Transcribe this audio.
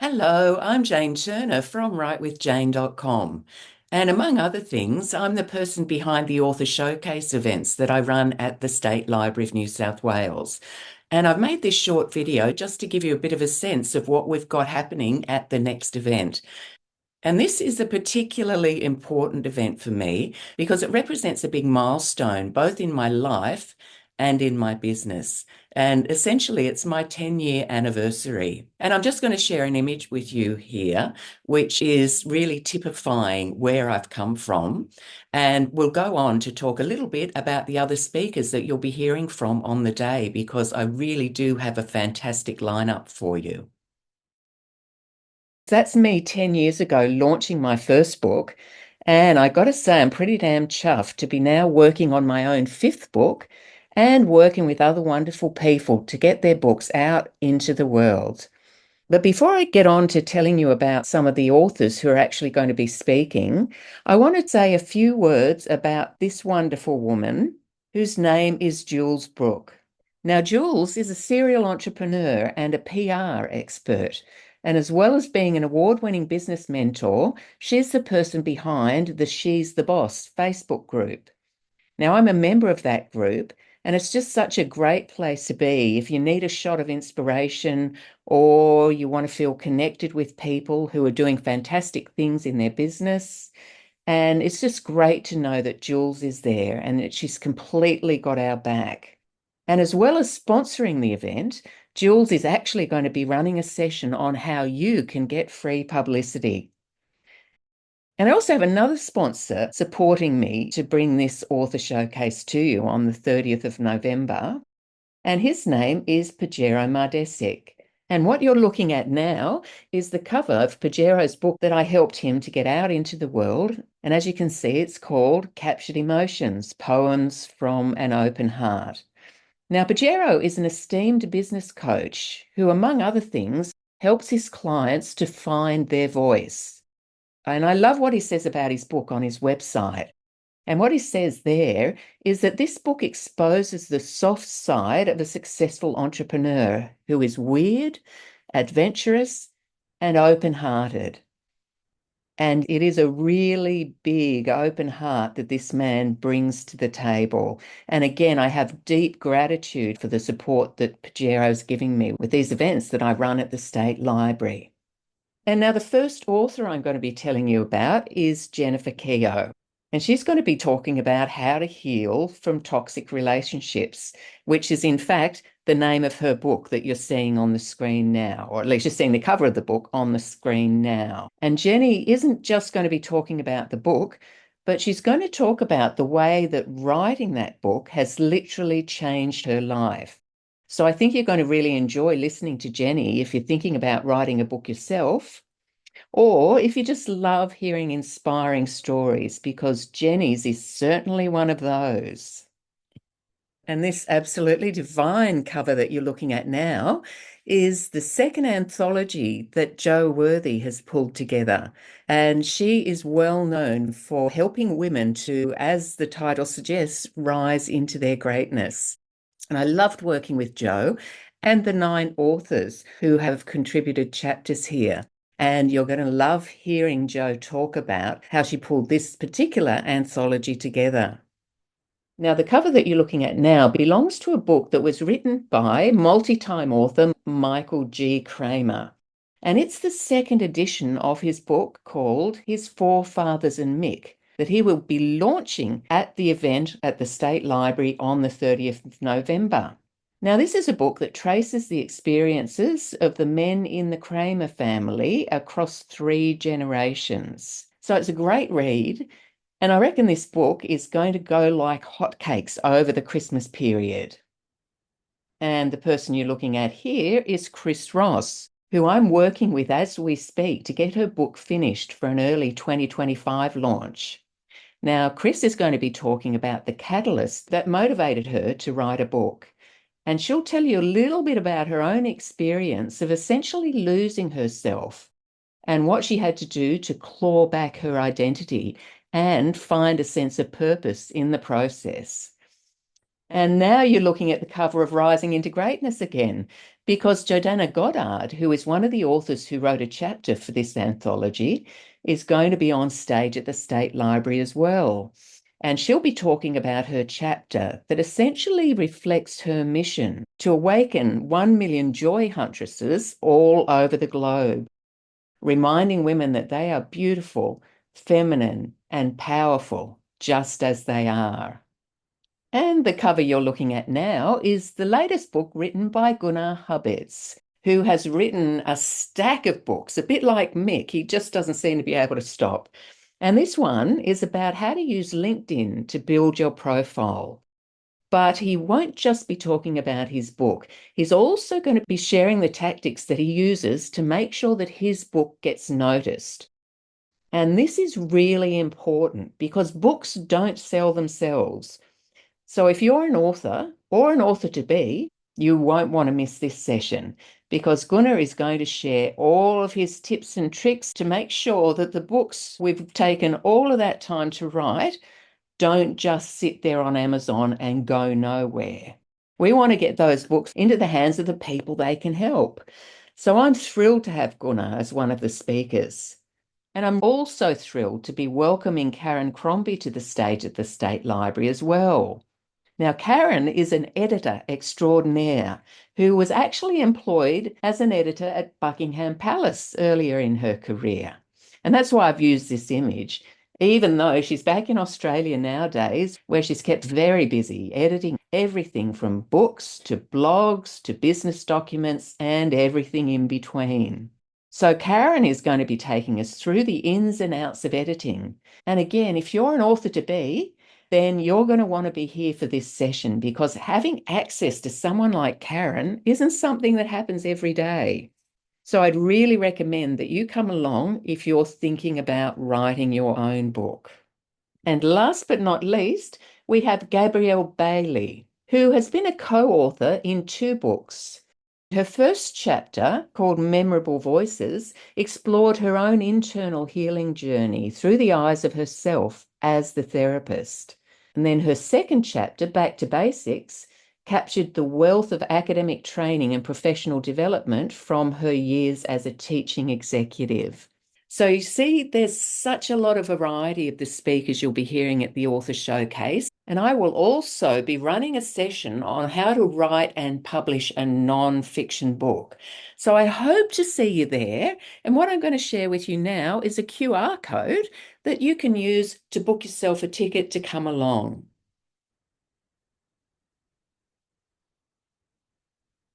Hello, I'm Jane Turner from writewithjane.com. And among other things, I'm the person behind the author showcase events that I run at the State Library of New South Wales. And I've made this short video just to give you a bit of a sense of what we've got happening at the next event. And this is a particularly important event for me because it represents a big milestone, both in my life and in my business. And essentially, it's my 10-year anniversary. And I'm just going to share an image with you here, which is really typifying where I've come from. And we'll go on to talk a little bit about the other speakers that you'll be hearing from on the day, because I really do have a fantastic lineup for you. That's me 10 years ago launching my first book. And I got to say, I'm pretty damn chuffed to be now working on my own fifth book and working with other wonderful people to get their books out into the world. But before I get on to telling you about some of the authors who are actually going to be speaking, I want to say a few words about this wonderful woman whose name is Jules Brooke. Now, Jules is a serial entrepreneur and a PR expert. And as well as being an award-winning business mentor, she's the person behind the She's the Boss Facebook group. Now, I'm a member of that group, and it's just such a great place to be if you need a shot of inspiration or you want to feel connected with people who are doing fantastic things in their business. And it's just great to know that Jules is there and that she's completely got our back. And as well as sponsoring the event, Jules is actually going to be running a session on how you can get free publicity. And I also have another sponsor supporting me to bring this author showcase to you on the 30th of November. And his name is Pajero Mardesic. And what you're looking at now is the cover of Pajero's book that I helped him to get out into the world. And as you can see, it's called Captured Emotions, Poems from an Open Heart. Now, Pajero is an esteemed business coach who, among other things, helps his clients to find their voice. And I love what he says about his book on his website. And what he says there is that this book exposes the soft side of a successful entrepreneur who is weird, adventurous, and open-hearted. And it is a really big open heart that this man brings to the table. And again, I have deep gratitude for the support that Pajero's giving me with these events that I run at the State Library. And now the first author I'm going to be telling you about is Jennifer Keogh. And she's going to be talking about how to heal from toxic relationships, which is in fact the name of her book that you're seeing on the screen now, or at least you're seeing the cover of the book on the screen now. And Jenny isn't just going to be talking about the book, but she's going to talk about the way that writing that book has literally changed her life. So I think you're going to really enjoy listening to Jenny if you're thinking about writing a book yourself, or if you just love hearing inspiring stories, because Jenny's is certainly one of those. And this absolutely divine cover that you're looking at now is the second anthology that Jo Worthy has pulled together. And she is well known for helping women to, as the title suggests, rise into their greatness. And I loved working with Jo and the 9 authors who have contributed chapters here. And you're going to love hearing Jo talk about how she pulled this particular anthology together. Now, the cover that you're looking at now belongs to a book that was written by multi-time author Michael G. Kramer. And it's the second edition of his book called His Forefathers and Mick, that he will be launching at the event at the State Library on the 30th of November. Now, this is a book that traces the experiences of the men in the Kramer family across 3 generations. So it's a great read. And I reckon this book is going to go like hotcakes over the Christmas period. And the person you're looking at here is Chris Ross, who I'm working with as we speak to get her book finished for an early 2025 launch. Now, Chris is going to be talking about the catalyst that motivated her to write a book. And she'll tell you a little bit about her own experience of essentially losing herself and what she had to do to claw back her identity and find a sense of purpose in the process. And now you're looking at the cover of Rising into Greatness again, because Jordana Goddard, who is one of the authors who wrote a chapter for this anthology, is going to be on stage at the State Library as well. And she'll be talking about her chapter that essentially reflects her mission to awaken 1 million joy huntresses all over the globe, reminding women that they are beautiful, feminine, and powerful just as they are. And the cover you're looking at now is the latest book written by Gunnar Hubbets, who has written a stack of books, a bit like Mick. He just doesn't seem to be able to stop. And this one is about how to use LinkedIn to build your profile. But he won't just be talking about his book. He's also going to be sharing the tactics that he uses to make sure that his book gets noticed. And this is really important because books don't sell themselves. So if you're an author or an author to be, you won't want to miss this session because Gunnar is going to share all of his tips and tricks to make sure that the books we've taken all of that time to write don't just sit there on Amazon and go nowhere. We want to get those books into the hands of the people they can help. So I'm thrilled to have Gunnar as one of the speakers. And I'm also thrilled to be welcoming Karen Crombie to the stage at the State Library as well. Now, Karen is an editor extraordinaire who was actually employed as an editor at Buckingham Palace earlier in her career. And that's why I've used this image, even though she's back in Australia nowadays, where she's kept very busy editing everything from books to blogs to business documents and everything in between. So Karen is going to be taking us through the ins and outs of editing. And again, if you're an author to be, then you're going to want to be here for this session because having access to someone like Karen isn't something that happens every day. So I'd really recommend that you come along if you're thinking about writing your own book. And last but not least, we have Gabrielle Bailey, who has been a co-author in 2 books. Her first chapter, called Memorable Voices, explored her own internal healing journey through the eyes of herself as the therapist. And then her second chapter, Back to Basics, captured the wealth of academic training and professional development from her years as a teaching executive. So you see, there's such a lot of variety of the speakers you'll be hearing at the Author Showcase. And I will also be running a session on how to write and publish a non-fiction book. So I hope to see you there. And what I'm going to share with you now is a QR code that you can use to book yourself a ticket to come along.